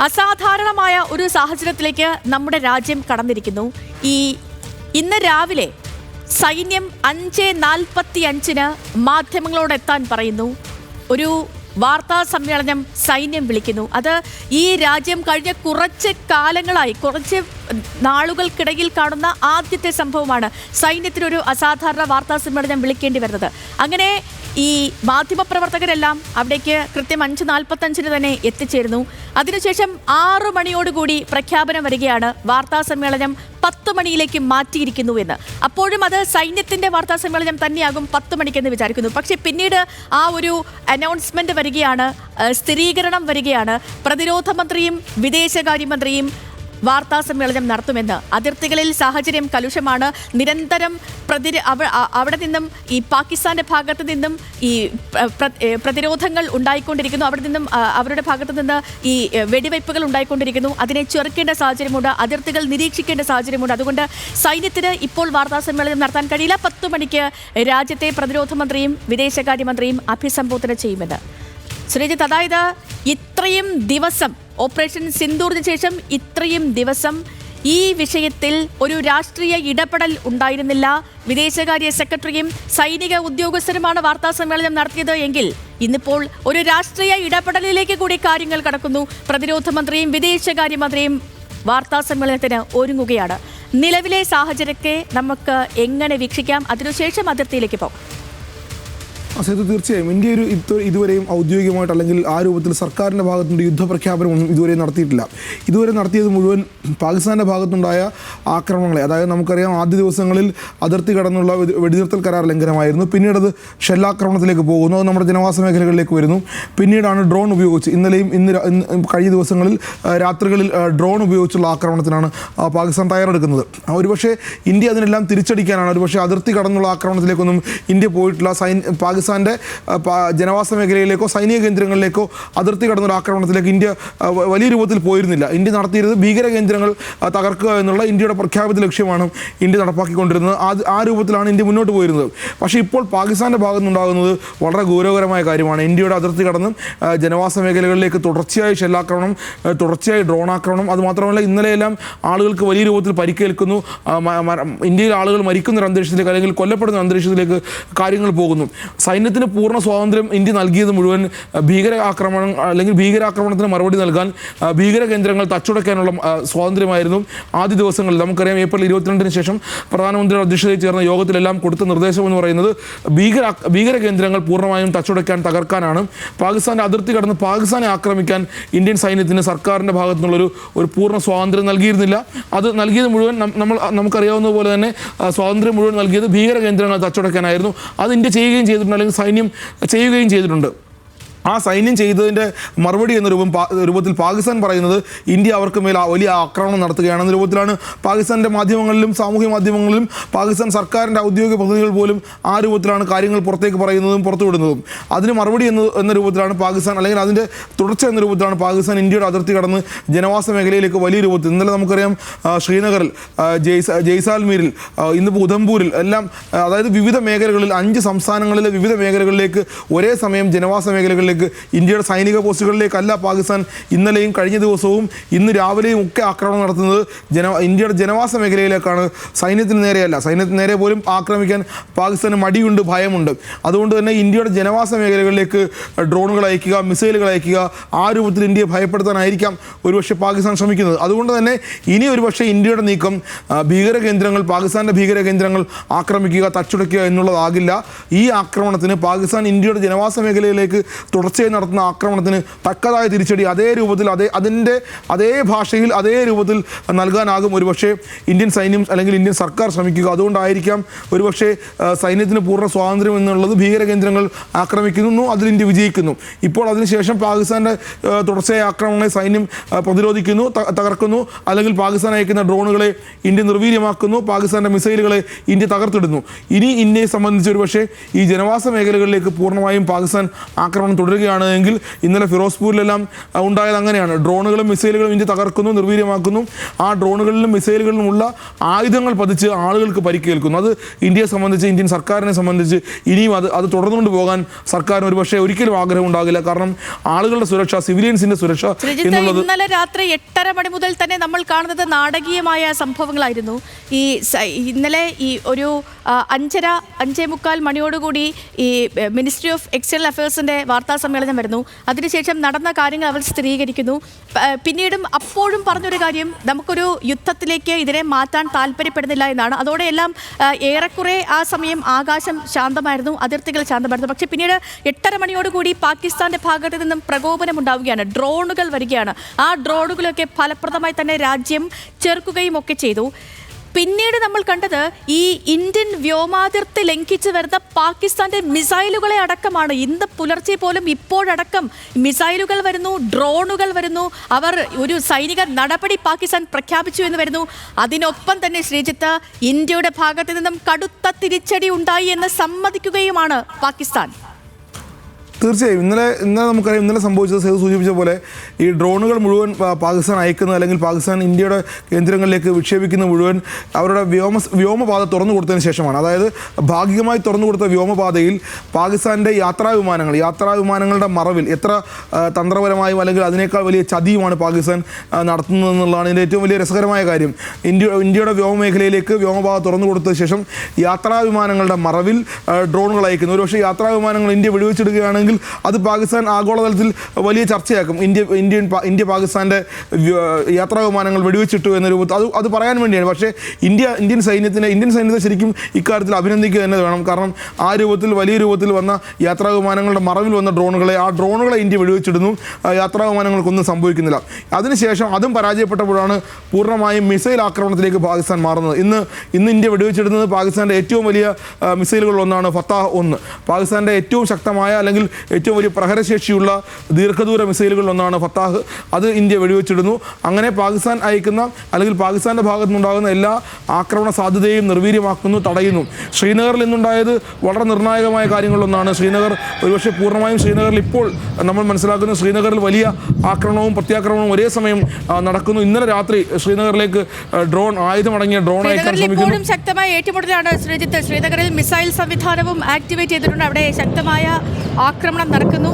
അസാധാരണമായ ഒരു സാഹചര്യത്തിലേക്ക് നമ്മുടെ രാജ്യം കടന്നിരിക്കുന്നു. ഇന്ന് രാവിലെ സൈന്യം 5:45 മാധ്യമങ്ങളോടെത്താൻ പറയുന്നു. ഒരു വാർത്താ സമ്മേളനം സൈന്യം വിളിക്കുന്നു. അത് ഈ രാജ്യം കഴിഞ്ഞ കുറച്ച് കാലങ്ങളായി, കുറച്ച് നാളുകൾക്കിടയിൽ കാണുന്ന ആദ്യത്തെ സംഭവമാണ് സൈന്യത്തിനൊരു അസാധാരണ വാർത്താ സമ്മേളനം വിളിക്കേണ്ടി വരുന്നത്. അങ്ങനെ ഈ മാധ്യമപ്രവർത്തകരെല്ലാം അവിടേക്ക് കൃത്യം 5:45 തന്നെ എത്തിച്ചേരുന്നു. അതിനുശേഷം 6 മണിയോടുകൂടി പ്രഖ്യാപനം വരികയാണ് വാർത്താ സമ്മേളനം 10 മണിയിലേക്ക് മാറ്റിയിരിക്കുന്നു എന്ന്. അപ്പോഴും അത് സൈന്യത്തിന്റെ വാർത്താ സമ്മേളനം തന്നെയാകും 10 മണിക്കെന്ന് വിചാരിക്കുന്നു. പക്ഷേ പിന്നീട് ആ ഒരു അനൗൺസ്മെന്റ് വരികയാണ്, സ്ഥിരീകരണം വരികയാണ്. പ്രതിരോധ മന്ത്രിയും വിദേശകാര്യമന്ത്രിയും വാർത്താ സമ്മേളനം നടത്തുമെന്ന്. അതിർത്തികളിൽ സാഹചര്യം കലുഷമാണ്. നിരന്തരം അവിടെ നിന്നും ഈ പാകിസ്ഥാന്റെ ഭാഗത്ത് നിന്നും ഈ പ്രതിരോധങ്ങൾ ഉണ്ടായിക്കൊണ്ടിരിക്കുന്നു. അവിടെ നിന്നും അവരുടെ ഭാഗത്ത് നിന്ന് ഈ വെടിവയ്പ്പുകൾ ഉണ്ടായിക്കൊണ്ടിരിക്കുന്നു. അതിനെ ചെറുക്കേണ്ട സാഹചര്യമുണ്ട്. അതിർത്തികൾ നിരീക്ഷിക്കേണ്ട സാഹചര്യമുണ്ട്. അതുകൊണ്ട് സൈന്യത്തിന് ഇപ്പോൾ വാർത്താ സമ്മേളനം നടത്താൻ കഴിയില്ല. 10 മണിക്ക് രാജ്യത്തെ പ്രതിരോധ മന്ത്രിയും വിദേശകാര്യമന്ത്രിയും അഭിസംബോധന ചെയ്യുമെന്ന്. ശ്രീജിത്ത്, അതായത് ഇത്രയും ദിവസം ഓപ്പറേഷൻ സിന്ദൂറിന് ശേഷം ഇത്രയും ദിവസം ഈ വിഷയത്തിൽ ഒരു രാഷ്ട്രീയ ഇടപെടൽ ഉണ്ടായിരുന്നില്ല. വിദേശകാര്യ സെക്രട്ടറിയും സൈനിക ഉദ്യോഗസ്ഥരുമാണ് വാർത്താ സമ്മേളനം നടത്തിയത് എങ്കിൽ ഇന്നിപ്പോൾ ഒരു രാഷ്ട്രീയ ഇടപെടലിലേക്ക് കൂടി കാര്യങ്ങൾ കടക്കുന്നു. പ്രതിരോധ മന്ത്രിയും വിദേശകാര്യമന്ത്രിയും വാർത്താ സമ്മേളനത്തിന് ഒരുങ്ങുകയാണ്. നിലവിലെ സാഹചര്യത്തെ നമുക്ക് എങ്ങനെ വീക്ഷിക്കാം? അതിനുശേഷം അതിർത്തിയിലേക്ക് പോകാം. സേതു, തീർച്ചയായും ഇന്ത്യ ഇതുവരെയും ഔദ്യോഗികമായിട്ട് അല്ലെങ്കിൽ ആ രൂപത്തിൽ സർക്കാരിൻ്റെ ഭാഗത്തുനിന്ന് യുദ്ധപ്രഖ്യാപനമൊന്നും ഇതുവരെ നടത്തിയിട്ടില്ല. ഇതുവരെ നടത്തിയത് മുഴുവൻ പാകിസ്ഥാൻ്റെ ഭാഗത്തുണ്ടായ ആക്രമണങ്ങളെ, അതായത് നമുക്കറിയാം ആദ്യ ദിവസങ്ങളിൽ അതിർത്തി കടന്നുള്ള വെടിനിർത്തൽ കരാർ ലംഘനമായിരുന്നു. പിന്നീട് അത് ഷെല്ലാക്രമണത്തിലേക്ക് പോകുന്നു. അത് നമ്മുടെ ജനവാസ മേഖലകളിലേക്ക് വരുന്നു. പിന്നീടാണ് ഡ്രോൺ ഉപയോഗിച്ച് ഇന്ന് കഴിഞ്ഞ ദിവസങ്ങളിൽ രാത്രികളിൽ ഡ്രോൺ ഉപയോഗിച്ചുള്ള ആക്രമണത്തിനാണ് പാകിസ്ഥാൻ തയ്യാറെടുക്കുന്നത്. ഒരുപക്ഷെ ഇന്ത്യ അതിനെല്ലാം തിരിച്ചടിക്കാനാണ്. ഒരുപക്ഷെ അതിർത്തി കടന്നുള്ള ആക്രമണത്തിലേക്കൊന്നും ഇന്ത്യ പോയിട്ടില്ല. പാകിസ്ഥാൻ്റെ ജനവാസ മേഖലയിലേക്കോ സൈനിക കേന്ദ്രങ്ങളിലേക്കോ അതിർത്തി കടന്നൊരു ആക്രമണത്തിലേക്ക് ഇന്ത്യ വലിയ രൂപത്തിൽ പോയിരുന്നില്ല. ഇന്ത്യ നടത്തിയിരുന്നത് ഭീകര കേന്ദ്രങ്ങൾ തകർക്കുക എന്നുള്ള ഇന്ത്യയുടെ പ്രഖ്യാപിത ലക്ഷ്യമാണ് ഇന്ത്യ നടപ്പാക്കിക്കൊണ്ടിരുന്നത്. ആ രൂപത്തിലാണ് ഇന്ത്യ മുന്നോട്ട് പോയിരുന്നത്. പക്ഷേ ഇപ്പോൾ പാകിസ്ഥാൻ്റെ ഭാഗത്തുനിന്നുണ്ടാകുന്നത് വളരെ ഗൗരവകരമായ കാര്യമാണ്. ഇന്ത്യയുടെ അതിർത്തി കടന്നും ജനവാസ മേഖലകളിലേക്ക് തുടർച്ചയായി ഷെല്ലാക്രമണം, തുടർച്ചയായി ഡ്രോൺ ആക്രമണം. അതുമാത്രമല്ല, ഇന്നലെയെല്ലാം ആളുകൾക്ക് വലിയ രൂപത്തിൽ പരിക്കേൽക്കുന്നു. ഇന്ത്യയിൽ ആളുകൾ മരിക്കുന്ന ഒരു അന്തരീക്ഷത്തിലേക്ക് അല്ലെങ്കിൽ കൊല്ലപ്പെടുന്ന അന്തരീക്ഷത്തിലേക്ക് കാര്യങ്ങൾ പോകുന്നു. സൈന്യത്തിന് പൂർണ്ണ സ്വാതന്ത്ര്യം ഇന്ത്യ നൽകിയത് മുഴുവൻ ഭീകരാക്രമണത്തിന് മറുപടി നൽകാൻ, ഭീകര കേന്ദ്രങ്ങൾ തച്ചുടയ്ക്കാനുള്ള സ്വാതന്ത്ര്യമായിരുന്നു ആദ്യ ദിവസങ്ങളിൽ. നമുക്കറിയാം ഏപ്രിൽ 22 ശേഷം പ്രധാനമന്ത്രിയുടെ അധ്യക്ഷതയിൽ ചേർന്ന യോഗത്തിലെല്ലാം കൊടുത്ത നിർദ്ദേശം എന്ന് പറയുന്നത് ഭീകര കേന്ദ്രങ്ങൾ പൂർണ്ണമായും തച്ചുടയ്ക്കാൻ, തകർക്കാനാണ്. പാകിസ്ഥാൻ്റെ അതിർത്തി കടന്ന് പാകിസ്ഥാനെ ആക്രമിക്കാൻ ഇന്ത്യൻ സൈന്യത്തിന് സർക്കാരിൻ്റെ ഭാഗത്തുനിന്നുള്ളൊരു പൂർണ്ണ സ്വാതന്ത്ര്യം നൽകിയിരുന്നില്ല. അത് നൽകിയത് മുഴുവൻ നമുക്കറിയാവുന്ന പോലെ തന്നെ സ്വാതന്ത്ര്യം മുഴുവൻ നൽകിയത് ഭീകര കേന്ദ്രങ്ങൾ തച്ചുടയ്ക്കാനായിരുന്നു. അത് ഇന്ത്യ ചെയ്യുകയും ചെയ്തിട്ടുണ്ട്, അല്ലെങ്കിൽ സൈന്യം ചെയ്യുകയും ചെയ്തിട്ടുണ്ട്. ആ സൈന്യം ചെയ്തതിൻ്റെ മറുപടി എന്ന രൂപത്തിൽ പാകിസ്ഥാൻ പറയുന്നത് ഇന്ത്യ അവർക്ക് മേൽ വലിയ ആക്രമണം നടത്തുകയാണെന്ന രൂപത്തിലാണ് പാകിസ്ഥാൻ്റെ മാധ്യമങ്ങളിലും സാമൂഹ്യ മാധ്യമങ്ങളിലും പാകിസ്ഥാൻ സർക്കാരിൻ്റെ ഔദ്യോഗിക പ്രതിനിധികൾ പോലും ആ രൂപത്തിലാണ് കാര്യങ്ങൾ പുറത്തേക്ക് പറയുന്നതും പുറത്തുവിടുന്നതും. അതിന് മറുപടി എന്ന രൂപത്തിലാണ് പാകിസ്ഥാൻ, അല്ലെങ്കിൽ അതിൻ്റെ തുടർച്ച എന്ന രൂപത്തിലാണ് പാകിസ്ഥാൻ ഇന്ത്യയുടെ അതിർത്തി കടന്ന് ജനവാസ മേഖലയിലേക്ക് വലിയ രൂപത്തിൽ, ഇന്നലെ നമുക്കറിയാം ശ്രീനഗറിൽ, ജയ്സാൽമീരിൽ, ഇന്നിപ്പോൾ ഉധംപൂരിൽ എല്ലാം, അതായത് വിവിധ മേഖലകളിൽ 5 സംസ്ഥാനങ്ങളിലെ വിവിധ മേഖലകളിലേക്ക് ഒരേ സമയം ജനവാസ മേഖലകളിലേക്ക്, ഇന്ത്യയുടെ സൈനിക പോസ്റ്റുകളിലേക്കല്ല പാകിസ്ഥാൻ ഇന്നലെയും കഴിഞ്ഞ ദിവസവും ഇന്ന് രാവിലെയും ഒക്കെ ആക്രമണം നടത്തുന്നത് ഇന്ത്യയുടെ ജനവാസ മേഖലയിലേക്കാണ്. സൈന്യത്തിന് നേരെയല്ല. സൈന്യത്തിന് നേരെ പോലും ആക്രമിക്കാൻ പാകിസ്ഥാന് മടിയുണ്ട്, ഭയമുണ്ട്. അതുകൊണ്ട് തന്നെ ഇന്ത്യയുടെ ജനവാസ മേഖലകളിലേക്ക് ഡ്രോണുകൾ അയക്കുക, മിസൈലുകൾ അയക്കുക, ആ രൂപത്തിൽ ഇന്ത്യയെ ഭയപ്പെടുത്താനായിരിക്കാം ഒരുപക്ഷെ പാകിസ്ഥാൻ ശ്രമിക്കുന്നത്. അതുകൊണ്ട് തന്നെ ഇനി ഒരുപക്ഷെ ഇന്ത്യയുടെ നീക്കം പാകിസ്ഥാൻ്റെ ഭീകര കേന്ദ്രങ്ങൾ ആക്രമിക്കുക, തച്ചുടയ്ക്കുക എന്നുള്ളതാകില്ല. ഈ ആക്രമണത്തിന് പാകിസ്ഥാൻ ഇന്ത്യയുടെ ജനവാസ മേഖലയിലേക്ക് തുടർച്ചയായി നടത്തുന്ന ആക്രമണത്തിന് തക്കതായ തിരിച്ചടി അതേ രൂപത്തിൽ, അതേ ഭാഷയിൽ, അതേ രൂപത്തിൽ നൽകാനാകും ഒരുപക്ഷെ ഇന്ത്യൻ സൈന്യം അല്ലെങ്കിൽ ഇന്ത്യൻ സർക്കാർ ശ്രമിക്കുക. അതുകൊണ്ടായിരിക്കാം ഒരുപക്ഷെ സൈന്യത്തിന് പൂർണ്ണ സ്വാതന്ത്ര്യം എന്നുള്ളത് ഭീകര കേന്ദ്രങ്ങൾ ആക്രമിക്കുന്നു, അതിൽ ഇന്ത്യ വിജയിക്കുന്നു. ഇപ്പോൾ അതിനുശേഷം പാകിസ്ഥാൻ്റെ തുടർച്ചയായ ആക്രമണങ്ങളെ സൈന്യം പ്രതിരോധിക്കുന്നു, തകർക്കുന്നു, അല്ലെങ്കിൽ പാകിസ്ഥാൻ അയക്കുന്ന ഡ്രോണുകളെ ഇന്ത്യ നിർവീര്യമാക്കുന്നു, പാകിസ്ഥാൻ്റെ മിസൈലുകളെ ഇന്ത്യ തകർത്തിടുന്നു. ഇനി ഇന്ത്യയെ സംബന്ധിച്ച് ഒരുപക്ഷെ ഈ ജനവാസ മേഖലകളിലേക്ക് പൂർണ്ണമായും പാകിസ്ഥാൻ ആക്രമണം തുടരുക തുടരുകയാണ് എങ്കിൽ ഇന്നലെ ഫിറോസ്പൂരിലെല്ലാം ഉണ്ടായത് അങ്ങനെയാണ്. ഡ്രോണുകളും മിസൈലുകളും ഇന്ത്യ തകർക്കുന്നു, നിർവീര്യമാക്കുന്നു. ആ ഡ്രോണുകളിലും മിസൈലുകളിലുമുള്ള ആയുധങ്ങൾ പതിച്ച് ആളുകൾക്ക് പരിക്കേൽക്കുന്നു. അത് ഇന്ത്യയെ സംബന്ധിച്ച്, ഇന്ത്യൻ സർക്കാരിനെ സംബന്ധിച്ച് ഇനിയും അത് തുടർന്നുകൊണ്ട് പോകാൻ സർക്കാരിന് ഒരുപക്ഷെ ഒരിക്കലും ആഗ്രഹം ഉണ്ടാകില്ല. കാരണം ആളുകളുടെ സുരക്ഷ, സിവിലിയൻസിന്റെ സുരക്ഷ എന്നുള്ളത് ഇന്നലെ രാത്രി 8:30 മണി മുതൽ തന്നെ നമ്മൾ കാണുന്നത് നാടകീയമായ സംഭവങ്ങളായിരുന്നു. ഇന്നലെ ഈ ഒരു 5:45 മണിയോടുകൂടി ഈ മിനിസ്ട്രി ഓഫ് എക്സ്റ്റേണൽ അഫയേഴ്സിന്റെ വാർത്താ സമ്മേളനം വരുന്നു. അതിനുശേഷം നടന്ന കാര്യങ്ങൾ അവർ സ്ഥിരീകരിക്കുന്നു. പിന്നീടും അപ്പോഴും പറഞ്ഞൊരു കാര്യം, നമുക്കൊരു യുദ്ധത്തിലേക്ക് ഇതിനെ മാറ്റാൻ താല്പര്യപ്പെടുന്നില്ല എന്നാണ്. അതോടെയെല്ലാം ഏറെക്കുറെ ആ സമയം ആകാശം ശാന്തമായിരുന്നു, അതിർത്തികൾ ശാന്തമായിരുന്നു. പക്ഷേ പിന്നീട് 8:30 മണിയോടുകൂടി പാകിസ്ഥാന്റെ ഭാഗത്ത് നിന്നും പ്രകോപനം ഉണ്ടാവുകയാണ്, ഡ്രോണുകൾ വരികയാണ്. ആ ഡ്രോണുകളൊക്കെ ഫലപ്രദമായി തന്നെ രാജ്യം ചെറുക്കുകയും ഒക്കെ ചെയ്തു. പിന്നീട് നമ്മൾ കണ്ടത് ഈ ഇന്ത്യൻ വ്യോമാതിർത്തി ലംഘിച്ച് വരുന്ന പാകിസ്ഥാന്റെ മിസൈലുകളെ അടക്കമാണ്. ഇന്ന് പുലർച്ചെ പോലും ഇപ്പോഴടക്കം മിസൈലുകൾ വരുന്നു, ഡ്രോണുകൾ വരുന്നു. അവർ ഒരു സൈനിക നടപടി പാകിസ്ഥാൻ പ്രഖ്യാപിച്ചു എന്ന് വരുന്നു. അതിനൊപ്പം തന്നെ ശ്രീജിത്ത്, ഇന്ത്യയുടെ ഭാഗത്ത് നിന്നും കടുത്ത തിരിച്ചടി ഉണ്ടായി എന്ന് സമ്മതിക്കുകയുമാണ് പാകിസ്ഥാൻ. തീർച്ചയായും ഇന്നലെ നമുക്കറിയാം, ഇന്നലെ സംഭവിച്ചത് സേതു സൂചിപ്പിച്ച പോലെ ഈ ഡ്രോണുകൾ മുഴുവൻ പാകിസ്ഥാൻ അയക്കുന്നത്, അല്ലെങ്കിൽ പാകിസ്ഥാൻ ഇന്ത്യയുടെ കേന്ദ്രങ്ങളിലേക്ക് വിക്ഷേപിക്കുന്ന മുഴുവൻ അവരുടെ വ്യോമപാത തുറന്നു കൊടുത്തതിന് ശേഷമാണ്. അതായത് ഭാഗികമായി തുറന്നു കൊടുത്ത വ്യോമപാതയിൽ പാകിസ്ഥാൻ്റെ യാത്രാ വിമാനങ്ങളുടെ മറവിൽ എത്ര തന്ത്രപരമായും അല്ലെങ്കിൽ അതിനേക്കാൾ വലിയ ചതിയുമാണ് പാകിസ്ഥാൻ നടത്തുന്നതെന്നുള്ളതാണ് ഇതിൻ്റെ ഏറ്റവും വലിയ രസകരമായ കാര്യം. ഇന്ത്യയുടെ വ്യോമമേഖലയിലേക്ക് വ്യോമപാത തുറന്നു കൊടുത്ത ശേഷം യാത്രാ വിമാനങ്ങളുടെ മറവിൽ ഡ്രോണുകൾ അയക്കുന്നു. ഒരുപക്ഷെ യാത്രാ വിമാനങ്ങൾ ഇന്ത്യ വെടിവെച്ചെടുക്കുകയാണെങ്കിൽ അത് പാകിസ്ഥാൻ ആഗോളതലത്തിൽ വലിയ ചർച്ചയാക്കും. ഇന്ത്യ പാകിസ്ഥാന്റെ യാത്രാ വിമാനങ്ങൾ വെടിവെച്ചിട്ടു എന്ന രൂപത്തിൽ അത് പറയാൻ വേണ്ടിയാണ്. പക്ഷേ ഇന്ത്യൻ സൈന്യത്തെ ശരിക്കും ഇക്കാര്യത്തിൽ അഭിനന്ദിക്കുക തന്നെ വേണം. കാരണം ആ രൂപത്തിൽ, വലിയ രൂപത്തിൽ വന്ന യാത്രാ വിമാനങ്ങളുടെ മറവിൽ വന്ന ആ ഡ്രോണുകളെ ഇന്ത്യ വെടിവെച്ചിടുന്നു. യാത്രാ വിമാനങ്ങൾക്കൊന്നും സംഭവിക്കുന്നില്ല. അതിനുശേഷം അതും പരാജയപ്പെട്ടപ്പോഴാണ് പൂർണ്ണമായും മിസൈൽ ആക്രമണത്തിലേക്ക് പാകിസ്ഥാൻ മാറുന്നത്. ഇന്ന് ഇന്ത്യ വെടിവെച്ചിടുന്നത് പാകിസ്ഥാന്റെ ഏറ്റവും വലിയ മിസൈലുകളിലൊന്നാണ് ഫത്താഹ് 1. പാകിസ്ഥാന്റെ ഏറ്റവും ശക്തമായ അല്ലെങ്കിൽ ഏറ്റവും വലിയ പ്രഹരശേഷിയുള്ള ദീർഘദൂര മിസൈലുകളിലൊന്നാണ് ഫത്താഹ്. അത് ഇന്ത്യ വെടിവെച്ചിടുന്നു. അങ്ങനെ പാകിസ്ഥാൻ അയക്കുന്ന അല്ലെങ്കിൽ പാകിസ്ഥാൻ്റെ ഭാഗത്തു നിന്നുണ്ടാകുന്ന എല്ലാ ആക്രമണ സാധ്യതയും നിർവീര്യമാക്കുന്നു, തടയുന്നു. ശ്രീനഗറിൽ ഇന്നുണ്ടായത് വളരെ നിർണായകമായ കാര്യങ്ങളിലൊന്നാണ്. ഒരുപക്ഷെ പൂർണ്ണമായും ശ്രീനഗറിൽ ഇപ്പോൾ നമ്മൾ മനസ്സിലാക്കുന്ന ശ്രീനഗറിൽ വലിയ ആക്രമണവും പ്രത്യാക്രമണവും ഒരേ സമയം നടക്കുന്നു. ഇന്നലെ രാത്രി ശ്രീനഗറിലേക്ക് ആയുധമടങ്ങിയ ഡ്രോൺ അയക്കാൻ ശ്രമിക്കുന്നു. ശക്തമായ ഏറ്റുമുട്ടലാണ് ശ്രീജിത്ത്. ശ്രീനഗറിൽ മിസൈൽ സംവിധാനവും ആക്ടിവേറ്റ് ചെയ്തിട്ടുണ്ട്. അവിടെ ശക്തമായ ആക്രമണം നടക്കുന്നു.